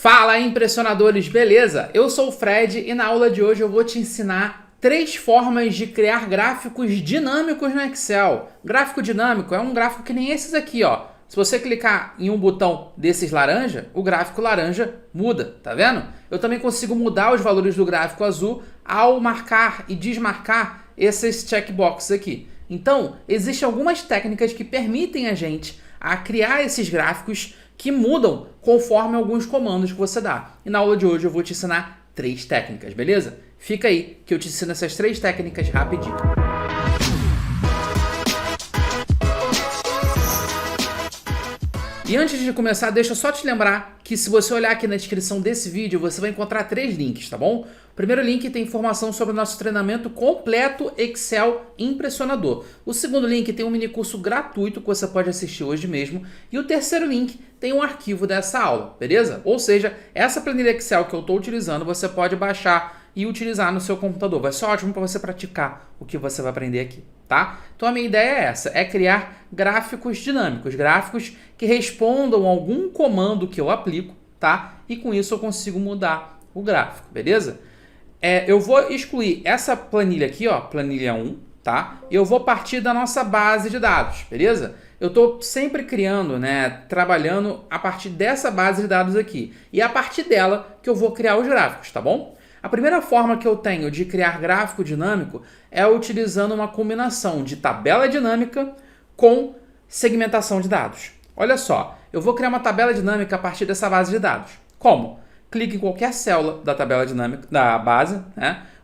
Fala, impressionadores, beleza? Eu sou o Fred e na aula de hoje eu vou te ensinar 3 formas de criar gráficos dinâmicos no Excel. Gráfico dinâmico é um gráfico que nem esses aqui, ó. Se você clicar em um botão desses laranja, o gráfico laranja muda, tá vendo? Eu também consigo mudar os valores do gráfico azul ao marcar e desmarcar esses checkboxes aqui. Então, existem algumas técnicas que permitem a gente a criar esses gráficos que mudam conforme alguns comandos que você dá. E na aula de hoje eu vou te ensinar 3 técnicas, beleza? Fica aí que eu te ensino essas 3 técnicas rapidinho. E antes de começar, deixa eu só te lembrar que se você olhar aqui na descrição desse vídeo, você vai encontrar 3 links, tá bom? O primeiro link tem informação sobre o nosso treinamento completo Excel impressionador. O segundo link tem um mini curso gratuito que você pode assistir hoje mesmo. E o terceiro link tem um arquivo dessa aula, beleza? Ou seja, essa planilha Excel que eu estou utilizando, você pode baixar e utilizar no seu computador. Vai ser ótimo para você praticar o que você vai aprender aqui, tá? Então a minha ideia é essa, é criar gráficos dinâmicos, gráficos que respondam a algum comando que eu aplico, tá? E com isso eu consigo mudar o gráfico, beleza? Eu vou excluir essa planilha aqui, ó, planilha 1, tá? E eu vou partir da nossa base de dados, beleza? Eu estou sempre criando, trabalhando a partir dessa base de dados aqui. E é a partir dela que eu vou criar os gráficos, tá bom? A primeira forma que eu tenho de criar gráfico dinâmico é utilizando uma combinação de tabela dinâmica com segmentação de dados. Olha só, eu vou criar uma tabela dinâmica a partir dessa base de dados. Como? Clique em qualquer célula da tabela dinâmica, da base,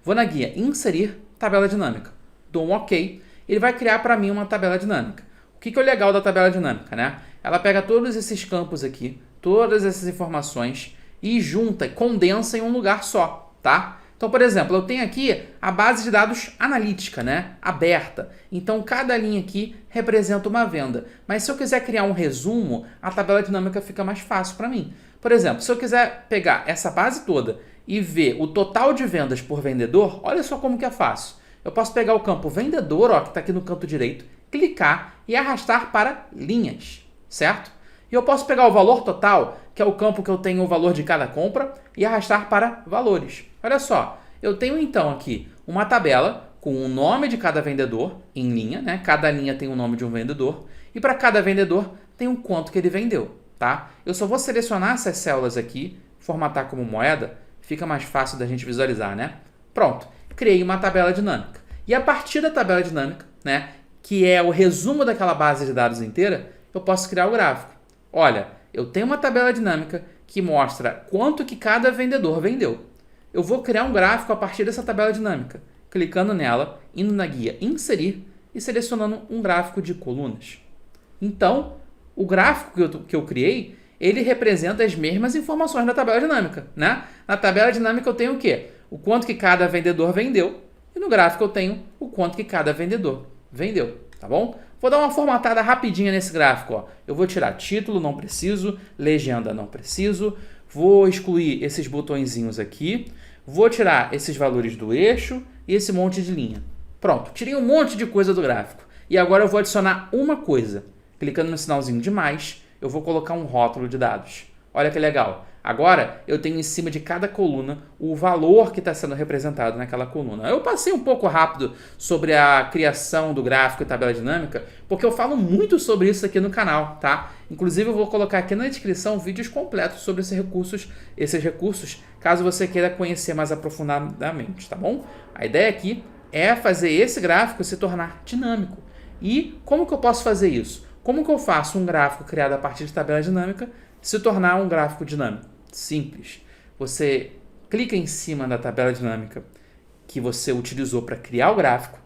vou na guia Inserir Tabela Dinâmica. Dou um OK, ele vai criar para mim uma tabela dinâmica. O que é o legal da tabela dinâmica, Ela pega todos esses campos aqui, todas essas informações e junta, condensa em um lugar só, tá? Então, por exemplo, eu tenho aqui a base de dados analítica, aberta. Então, cada linha aqui representa uma venda. Mas se eu quiser criar um resumo, a tabela dinâmica fica mais fácil para mim. Por exemplo, se eu quiser pegar essa base toda e ver o total de vendas por vendedor, olha só como que é fácil. Eu posso pegar o campo vendedor, ó, que está aqui no canto direito, clicar e arrastar para linhas, certo? E eu posso pegar o valor total, que é o campo que eu tenho o valor de cada compra, e arrastar para valores. Olha só, eu tenho então aqui uma tabela com o nome de cada vendedor em linha, Cada linha tem o nome de um vendedor, e para cada vendedor tem um quanto que ele vendeu, tá? Eu só vou selecionar essas células aqui, formatar como moeda, fica mais fácil da gente visualizar, Pronto, criei uma tabela dinâmica. E a partir da tabela dinâmica, que é o resumo daquela base de dados inteira, eu posso criar o gráfico. Olha, eu tenho uma tabela dinâmica que mostra quanto que cada vendedor vendeu. Eu vou criar um gráfico a partir dessa tabela dinâmica, clicando nela, indo na guia Inserir e selecionando um gráfico de colunas. Então, o gráfico que eu criei, ele representa as mesmas informações da tabela dinâmica, Na tabela dinâmica eu tenho o quê? O quanto que cada vendedor vendeu, e no gráfico eu tenho o quanto que cada vendedor vendeu, tá bom? Vou dar uma formatada rapidinha nesse gráfico, ó. Eu vou tirar título, não preciso, legenda, não preciso, vou excluir esses botõezinhos aqui, vou tirar esses valores do eixo e esse monte de linha. Pronto, tirei um monte de coisa do gráfico. E agora eu vou adicionar uma coisa. Clicando no sinalzinho de mais, eu vou colocar um rótulo de dados. Olha que legal. Agora, eu tenho em cima de cada coluna o valor que está sendo representado naquela coluna. Eu passei um pouco rápido sobre a criação do gráfico e tabela dinâmica, porque eu falo muito sobre isso aqui no canal, tá? Inclusive, eu vou colocar aqui na descrição vídeos completos sobre esses recursos, caso você queira conhecer mais aprofundadamente, tá bom? A ideia aqui é fazer esse gráfico se tornar dinâmico. E como que eu posso fazer isso? Como que eu faço um gráfico criado a partir de tabela dinâmica se tornar um gráfico dinâmico? Simples. Você clica em cima da tabela dinâmica que você utilizou para criar o gráfico.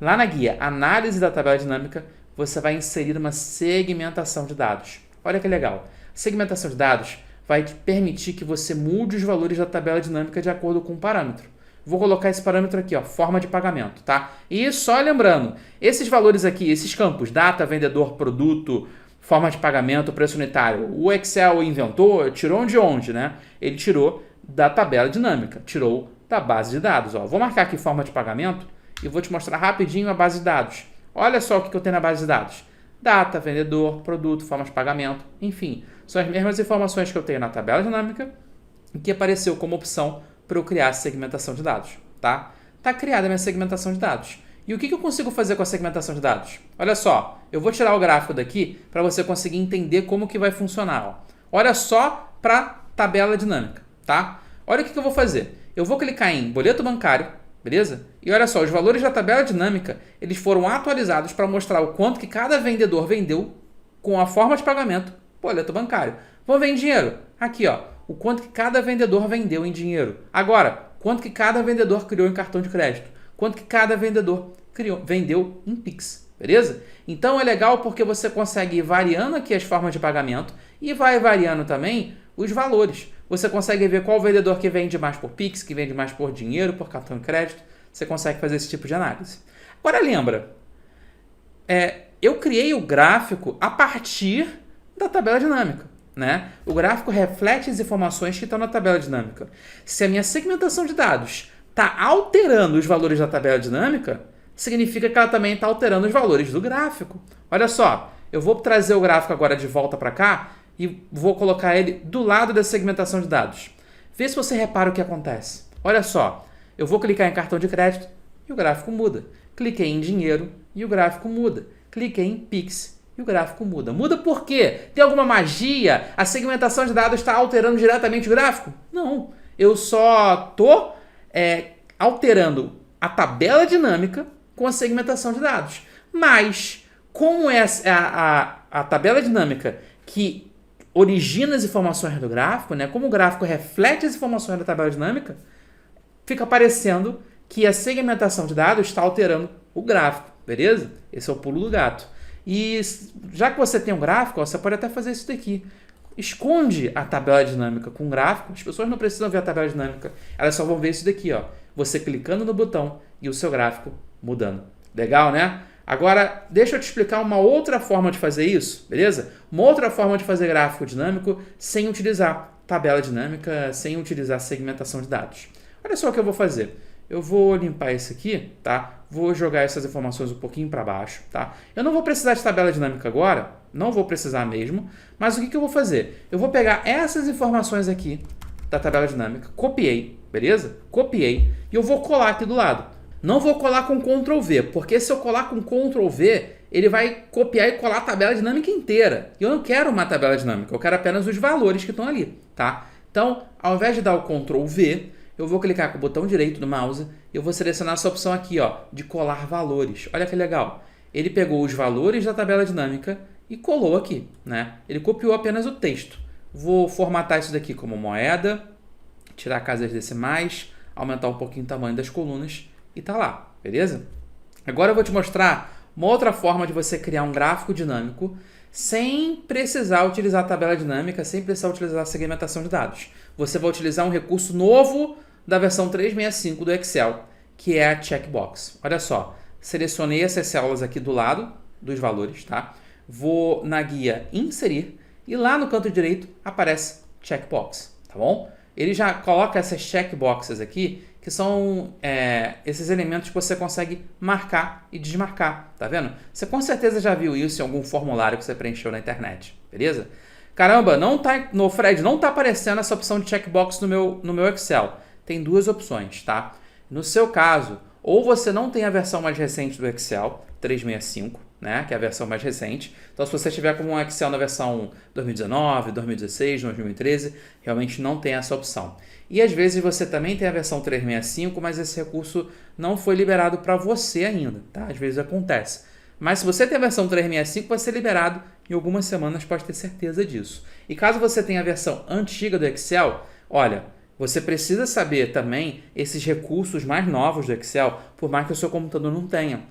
Lá na guia Análise da Tabela Dinâmica, você vai inserir uma segmentação de dados. Olha que legal. Segmentação de dados vai te permitir que você mude os valores da tabela dinâmica de acordo com o parâmetro. Vou colocar esse parâmetro aqui, ó, forma de pagamento, tá? E só lembrando, esses valores aqui, esses campos, data, vendedor, produto, forma de pagamento, preço unitário, o Excel inventou, tirou de onde, Ele tirou da tabela dinâmica, tirou da base de dados, ó. Vou marcar aqui forma de pagamento e vou te mostrar rapidinho a base de dados. Olha só o que eu tenho na base de dados. Data, vendedor, produto, forma de pagamento, enfim. São as mesmas informações que eu tenho na tabela dinâmica que apareceu como opção para eu criar a segmentação de dados, tá? Tá criada a minha segmentação de dados. E o que eu consigo fazer com a segmentação de dados? Olha só, eu vou tirar o gráfico daqui para você conseguir entender como que vai funcionar. Ó. Olha só para tabela dinâmica, tá? Olha o que eu vou fazer. Eu vou clicar em boleto bancário, beleza? E olha só, os valores da tabela dinâmica, eles foram atualizados para mostrar o quanto que cada vendedor vendeu com a forma de pagamento, boleto bancário. Vamos ver em dinheiro. Aqui, ó, o quanto que cada vendedor vendeu em dinheiro. Agora, quanto que cada vendedor criou em cartão de crédito. Quanto que cada vendedor vendeu em Pix, beleza? Então é legal porque você consegue ir variando aqui as formas de pagamento e vai variando também os valores. Você consegue ver qual vendedor que vende mais por Pix, que vende mais por dinheiro, por cartão de crédito. Você consegue fazer esse tipo de análise. Agora lembra, eu criei o gráfico a partir da tabela dinâmica. Né? O gráfico reflete as informações que estão na tabela dinâmica. Se a minha segmentação de dados está alterando os valores da tabela dinâmica, significa que ela também está alterando os valores do gráfico. Olha só, eu vou trazer o gráfico agora de volta para cá e vou colocar ele do lado da segmentação de dados. Vê se você repara o que acontece. Olha só, eu vou clicar em cartão de crédito e o gráfico muda. Cliquei em dinheiro e o gráfico muda. Cliquei em Pix e o gráfico muda. Muda por quê? Tem alguma magia? A segmentação de dados está alterando diretamente o gráfico? Não. Eu só estou alterando a tabela dinâmica com a segmentação de dados. Mas, como é a tabela dinâmica que origina as informações do gráfico, né? Como o gráfico reflete as informações da tabela dinâmica, fica parecendo que a segmentação de dados está alterando o gráfico, beleza? Esse é o pulo do gato. E já que você tem um gráfico, você pode até fazer isso daqui. Esconde a tabela dinâmica com o gráfico. As pessoas não precisam ver a tabela dinâmica. Elas só vão ver isso daqui, ó. Você clicando no botão e o seu gráfico mudando. Legal, né? Agora, deixa eu te explicar uma outra forma de fazer isso, beleza? Uma outra forma de fazer gráfico dinâmico sem utilizar tabela dinâmica, sem utilizar segmentação de dados. Olha só o que eu vou fazer. Eu vou limpar esse aqui, tá? Vou jogar essas informações um pouquinho para baixo, tá? Eu não vou precisar de tabela dinâmica agora, não vou precisar mesmo, mas o que eu vou fazer? Eu vou pegar essas informações aqui da tabela dinâmica, copiei, beleza? Copiei e eu vou colar aqui do lado. Não vou colar com Ctrl V, porque se eu colar com Ctrl V, ele vai copiar e colar a tabela dinâmica inteira. E eu não quero uma tabela dinâmica, eu quero apenas os valores que estão ali, tá? Então, ao invés de dar o Ctrl V, eu vou clicar com o botão direito do mouse e eu vou selecionar essa opção aqui, ó, de colar valores. Olha que legal. Ele pegou os valores da tabela dinâmica e colou aqui, né? Ele copiou apenas o texto. Vou formatar isso daqui como moeda, tirar casas decimais, aumentar um pouquinho o tamanho das colunas e tá lá, beleza? Agora eu vou te mostrar uma outra forma de você criar um gráfico dinâmico sem precisar utilizar a tabela dinâmica, sem precisar utilizar a segmentação de dados. Você vai utilizar um recurso novo da versão 365 do Excel, que é a checkbox. Olha só, selecionei essas células aqui do lado dos valores, tá? Vou na guia inserir e lá no canto direito aparece checkbox, tá bom? Ele já coloca essas checkboxes aqui, que são esses elementos que você consegue marcar e desmarcar, tá vendo? Você com certeza já viu isso em algum formulário que você preencheu na internet, beleza? Caramba, no Fred não está aparecendo essa opção de checkbox no meu Excel. Tem duas opções, tá? No seu caso, ou você não tem a versão mais recente do Excel, 365, né, que é a versão mais recente. Então, se você tiver como um Excel na versão 2019, 2016, 2013, realmente não tem essa opção. E às vezes você também tem a versão 365, mas esse recurso não foi liberado para você ainda, tá? Às vezes acontece. Mas se você tem a versão 365, vai ser liberado em algumas semanas, pode ter certeza disso. E caso você tenha a versão antiga do Excel, olha, você precisa saber também esses recursos mais novos do Excel, por mais que o seu computador não tenha.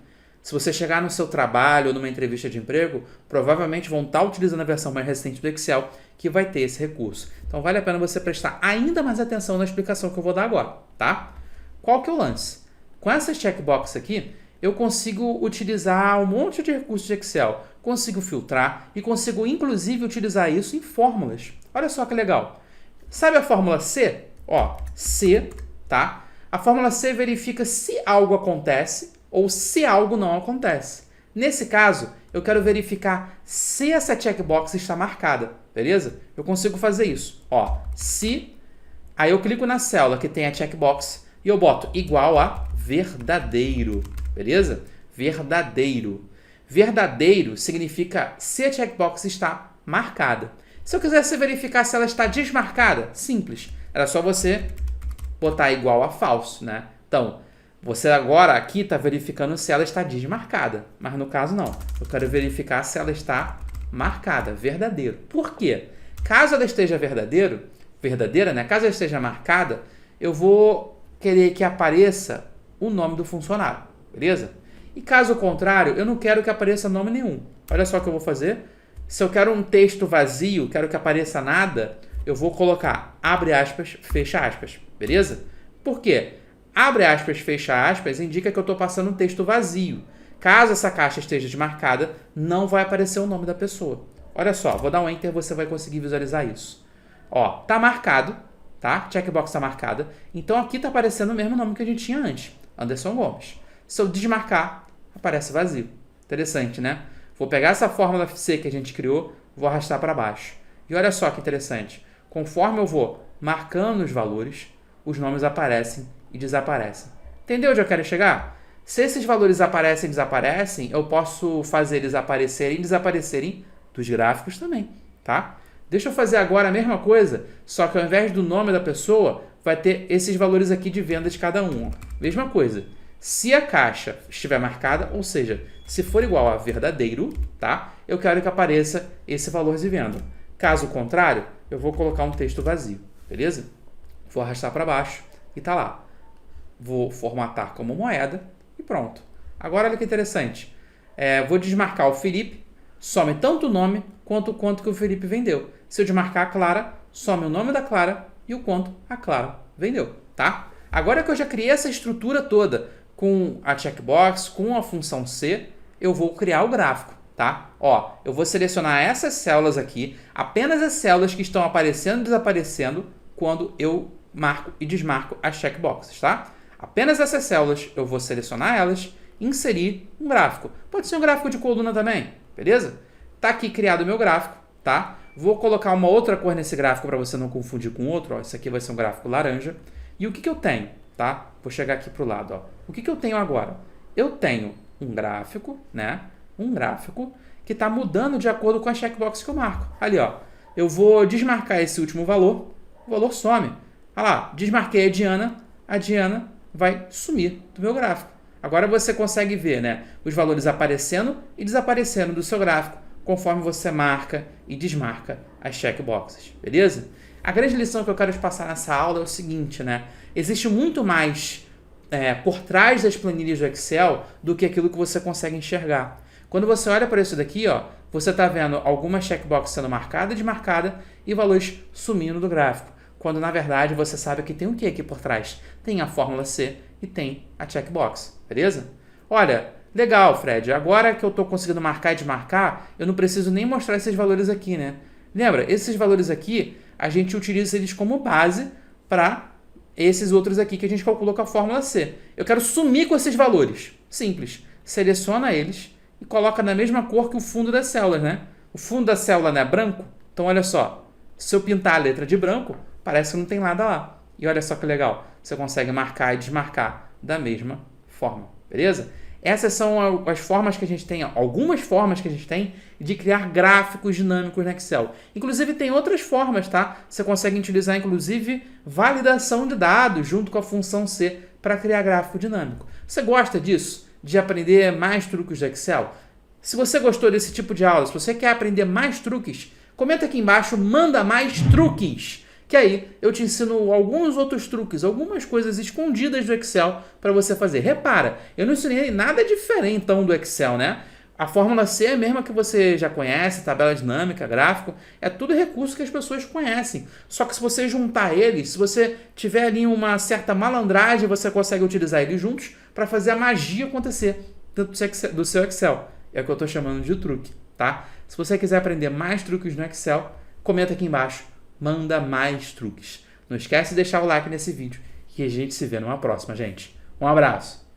Se você chegar no seu trabalho ou numa entrevista de emprego, provavelmente vão estar utilizando a versão mais recente do Excel que vai ter esse recurso. Então vale a pena você prestar ainda mais atenção na explicação que eu vou dar agora, tá? Qual que é o lance? Com essas checkbox aqui, eu consigo utilizar um monte de recursos de Excel, consigo filtrar e consigo inclusive utilizar isso em fórmulas. Olha só que legal. Sabe a fórmula C? Ó, C, tá? A fórmula C verifica se algo acontece ou se algo não acontece. Nesse caso, eu quero verificar se essa checkbox está marcada, beleza? Eu consigo fazer isso. Ó, se Aí eu clico na célula que tem a checkbox e eu boto igual a verdadeiro, beleza? Verdadeiro. Verdadeiro significa se a checkbox está marcada. Se eu quisesse verificar se ela está desmarcada, simples. Era só você botar igual a falso, né? Então, você agora aqui está verificando se ela está desmarcada, mas no caso não. Eu quero verificar se ela está marcada, verdadeiro. Por quê? Caso ela esteja verdadeira, né? Caso ela esteja marcada, eu vou querer que apareça o nome do funcionário, beleza? E caso contrário, eu não quero que apareça nome nenhum. Olha só o que eu vou fazer. Se eu quero um texto vazio, quero que apareça nada, eu vou colocar abre aspas, fecha aspas, beleza? Por quê? Abre aspas, fecha aspas indica que eu estou passando um texto vazio. Caso essa caixa esteja desmarcada, não vai aparecer o nome da pessoa. Olha só, vou dar um Enter, você vai conseguir visualizar isso. Ó, tá marcado, tá? Checkbox tá marcada. Então aqui tá aparecendo o mesmo nome que a gente tinha antes, Anderson Gomes. Se eu desmarcar, aparece vazio. Interessante, né? Vou pegar essa fórmula C que a gente criou, vou arrastar para baixo. E olha só que interessante. Conforme eu vou marcando os valores, os nomes aparecem e desaparecem. Entendeu onde eu quero chegar? Se esses valores aparecem e desaparecem, eu posso fazer eles aparecerem e desaparecerem dos gráficos também, tá? Deixa eu fazer agora a mesma coisa, só que ao invés do nome da pessoa, vai ter esses valores aqui de venda de cada um. Ó. Mesma coisa. Se a caixa estiver marcada, ou seja, se for igual a verdadeiro, tá? Eu quero que apareça esse valor de venda. Caso contrário, eu vou colocar um texto vazio, beleza? Vou arrastar para baixo e tá lá. Vou formatar como moeda e pronto. Agora olha que interessante. Vou desmarcar o Felipe, some tanto o nome quanto o quanto que o Felipe vendeu. Se eu desmarcar a Clara, some o nome da Clara e o quanto a Clara vendeu, tá? Agora que eu já criei essa estrutura toda com a checkbox, com a função C, eu vou criar o gráfico, tá? Ó, eu vou selecionar essas células aqui, apenas as células que estão aparecendo e desaparecendo quando eu marco e desmarco as checkboxes, tá? Apenas essas células, eu vou selecionar elas e inserir um gráfico. Pode ser um gráfico de coluna também, beleza? Tá aqui criado o meu gráfico, tá? Vou colocar uma outra cor nesse gráfico para você não confundir com outro, ó. Esse aqui vai ser um gráfico laranja. E o que eu tenho, tá? Vou chegar aqui para o lado, ó. O que eu tenho agora? Eu tenho um gráfico, né? Um gráfico que está mudando de acordo com a checkbox que eu marco. Ali, ó. Eu vou desmarcar esse último valor, o valor some. Olha lá, desmarquei a Diana vai sumir do meu gráfico. Agora você consegue ver, né, os valores aparecendo e desaparecendo do seu gráfico conforme você marca e desmarca as checkboxes, beleza? A grande lição que eu quero te passar nessa aula é o seguinte, né? Existe muito mais por trás das planilhas do Excel do que aquilo que você consegue enxergar. Quando você olha para isso daqui, ó, você está vendo alguma checkbox sendo marcada e desmarcada e valores sumindo do gráfico. Quando, na verdade, você sabe que tem o que aqui por trás? Tem a fórmula C e tem a checkbox, beleza? Olha, legal, Fred, agora que eu estou conseguindo marcar e desmarcar, eu não preciso nem mostrar esses valores aqui, né? Lembra, esses valores aqui, a gente utiliza eles como base para esses outros aqui que a gente calculou com a fórmula C. Eu quero sumir com esses valores. Simples. Seleciona eles e coloca na mesma cor que o fundo das células, né? O fundo da célula não é branco? Então, olha só. Se eu pintar a letra de branco, parece que não tem nada lá. E olha só que legal. Você consegue marcar e desmarcar da mesma forma. Beleza? Essas são as formas que a gente tem, algumas formas que a gente tem de criar gráficos dinâmicos no Excel. Inclusive, tem outras formas, tá? Você consegue utilizar, inclusive, validação de dados junto com a função C para criar gráfico dinâmico. Você gosta disso? De aprender mais truques do Excel? Se você gostou desse tipo de aula, se você quer aprender mais truques, comenta aqui embaixo, manda mais truques, que aí eu te ensino alguns outros truques, algumas coisas escondidas do Excel para você fazer. Repara, eu não ensinei nada diferentão do Excel, né? A fórmula C é a mesma que você já conhece, tabela dinâmica, gráfico, é tudo recurso que as pessoas conhecem. Só que se você juntar eles, se você tiver ali uma certa malandragem, você consegue utilizar eles juntos para fazer a magia acontecer do seu Excel. É o que eu estou chamando de truque, tá? Se você quiser aprender mais truques no Excel, comenta aqui embaixo, manda mais truques. Não esquece de deixar o like nesse vídeo e a gente se vê numa próxima, gente. Um abraço!